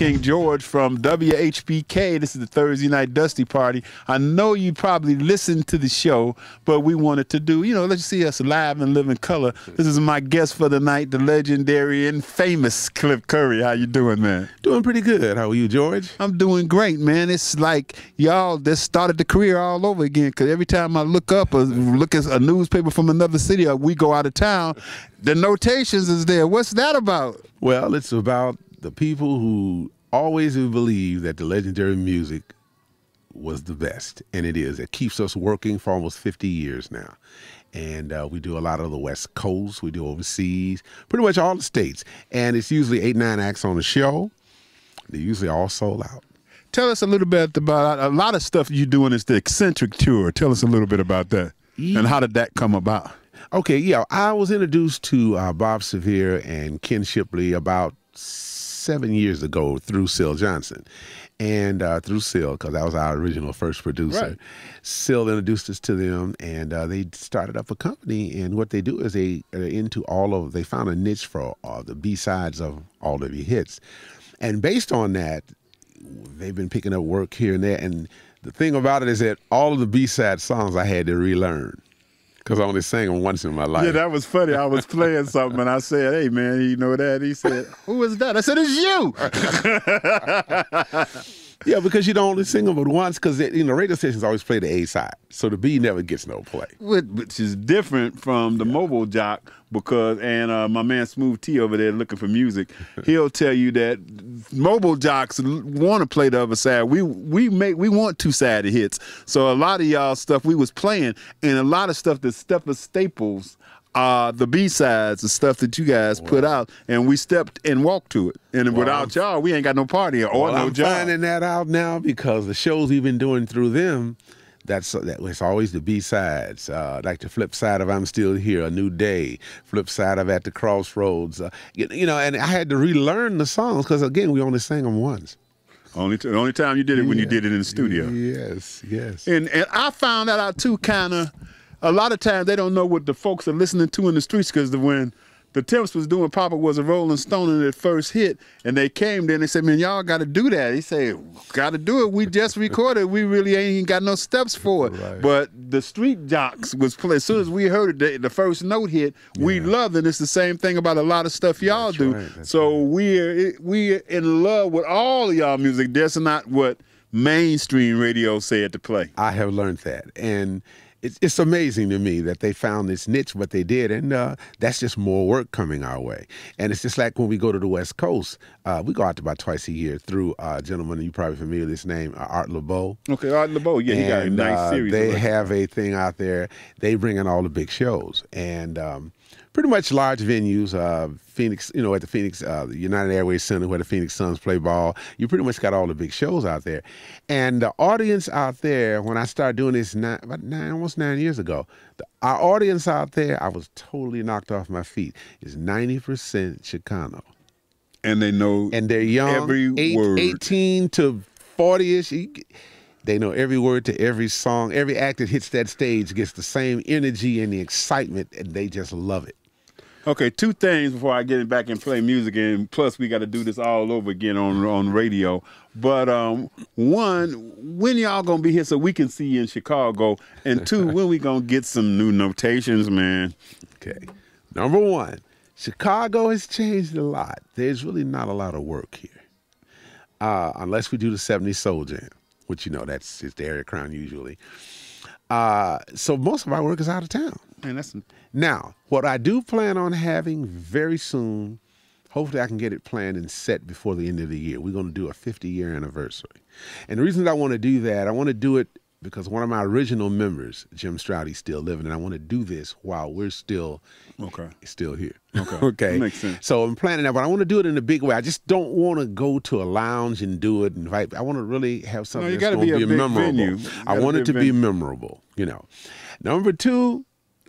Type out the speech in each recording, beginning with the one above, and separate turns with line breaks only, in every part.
King George from WHPK. This is the Thursday Night Dusty Party. I know you probably listened to the show, but we wanted to do, let's see us live and live in color. This is my guest for the night, the legendary and famous Cliff Curry. How you doing, man?
Doing pretty good. How are you, George?
I'm doing great, man. It's like y'all just started the career all over again, because every time I look up or look at a newspaper from another city or we go out of town, the notations is there. What's that about?
Well, it's about the people who always have believed that the legendary music was the best, and it is. It keeps us working for almost 50 years now. And we do a lot of the West Coast. We do overseas, pretty much all the states. And it's usually 8-9 acts on the show. They're usually all sold out.
Tell us a little bit about a lot of stuff you're doing is the Eccentric Tour. Tell us a little bit about that. Yeah. And how did that come about?
Okay, yeah, I was introduced to Bob Sevier and Ken Shipley about 7 years ago through Syl Johnson. And through Syl, because that was our original first producer. Right. Syl introduced us to them, and they started up a company. And what they do is they found a niche for the B-sides of all of your hits. And based on that, they've been picking up work here and there. And the thing about it is that all of the B-side songs I had to relearn, because I only sang them once in my life.
Yeah, that was funny. I was playing something, and I said, "Hey, man, you know that?" He said, "Who is that?" I said, "It's you."
Yeah, because you don't only sing them but once, because radio stations always play the A side, so the B never gets no play.
Which is different from the mobile jock, because my man Smooth T over there looking for music, he'll tell you that mobile jocks want to play the other side. We want two-sided hits, so a lot of y'all stuff we was playing, and a lot of stuff that staples. The B-sides, the stuff that you guys put out, and we stepped and walked to it. And without y'all, we ain't got no party or no job.
I'm finding that out now, because the shows we've been doing through them, it's always the B-sides. Like the flip side of I'm Still Here, A New Day, flip side of At the Crossroads. And I had to relearn the songs, because, again, we only sang them once.
The only time you did it when you did it in the studio.
Yes, yes.
And I found that out, too, kind of. A lot of times they don't know what the folks are listening to in the streets, because when the Temps was doing Papa Was a Rolling Stone in their first hit, and they came there and they said, "Man, y'all got to do that." He said, "Got to do it. We just recorded. We really ain't got no steps for it." Right. But the street jocks was playing. As soon as we heard it, the first note hit, we loved it. And it's the same thing about a lot of stuff y'all do. Right, so we're in love with all of y'all music. That's not what mainstream radio said to play.
I have learned that. And it's amazing to me that they found this niche, but they did, and that's just more work coming our way. And it's just like when we go to the West Coast, we go out about twice a year through a gentleman, you're probably familiar with his name, Art LeBeau.
Okay, Art LeBeau, yeah, he got a nice series.
They have a thing out there. They bring in all the big shows, and pretty much large venues, Phoenix, at the Phoenix, the United Airways Center where the Phoenix Suns play ball. You pretty much got all the big shows out there. And the audience out there, when I started doing this almost 9 years ago, our audience out there, I was totally knocked off my feet, is 90% Chicano.
And they know
and they're young,
every word.
18 to 40-ish. They know every word to every song. Every act that hits that stage gets the same energy and the excitement, and they just love it.
Okay, two things before I get back and play music, and plus we got to do this all over again on radio. But one, when y'all gonna be here so we can see you in Chicago? And two, when we gonna get some new notations, man?
Okay, number one, Chicago has changed a lot. There's really not a lot of work here, unless we do the 70s Soul Jam, which that's the area crown usually. So most of our work is out of town.
Man,
Now, what I do plan on having very soon, hopefully I can get it planned and set before the end of the year. We're going to do a 50-year anniversary. And the reason that I want to do that, I want to do it because one of my original members, Jim Stroud, he's still living, and I want to do this while we're still here. Okay.
That makes sense.
So I'm planning that, but I want to do it in a big way. I just don't want to go to a lounge and do it. I want to really have something that's going to be memorable. I want it to be memorable, Number two,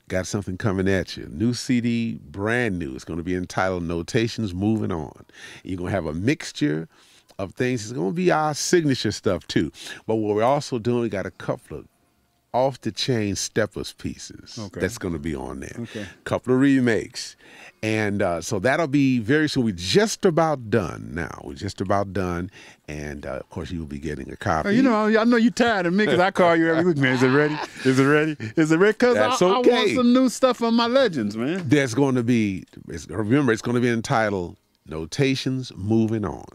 got something coming at you. New CD, brand new. It's going to be entitled Notations Moving On. You're going to have a mixture of things. It's going to be our signature stuff, too. But what we're also doing, we got a couple of off the chain steppers pieces.
Okay.
That's going to be on there.
Okay.
Couple of remakes. And so that'll be very soon. We're just about done now. We're just about done. And, of course, you'll be getting a copy.
You know, I know you're tired of me because I call you every week, man. Is it ready? Is it ready? Is it ready? Because I want some new stuff on my legends, man.
There's going to be, remember, it's going to be entitled Notations Moving On.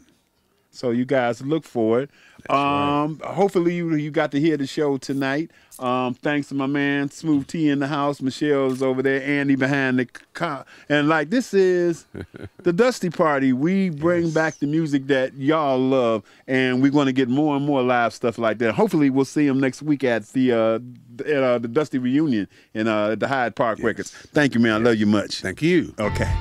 So you guys look for it.
Right.
Hopefully you got to hear the show tonight. Thanks to my man Smooth T in the house. Michelle's over there. Andy behind the car. And like, this is the Dusty Party. We bring back the music that y'all love, and we're going to get more and more live stuff like that. Hopefully we'll see them next week at the Dusty reunion in the Hyde Park Records. Thank you, man. I love you much.
Thank you.
Okay.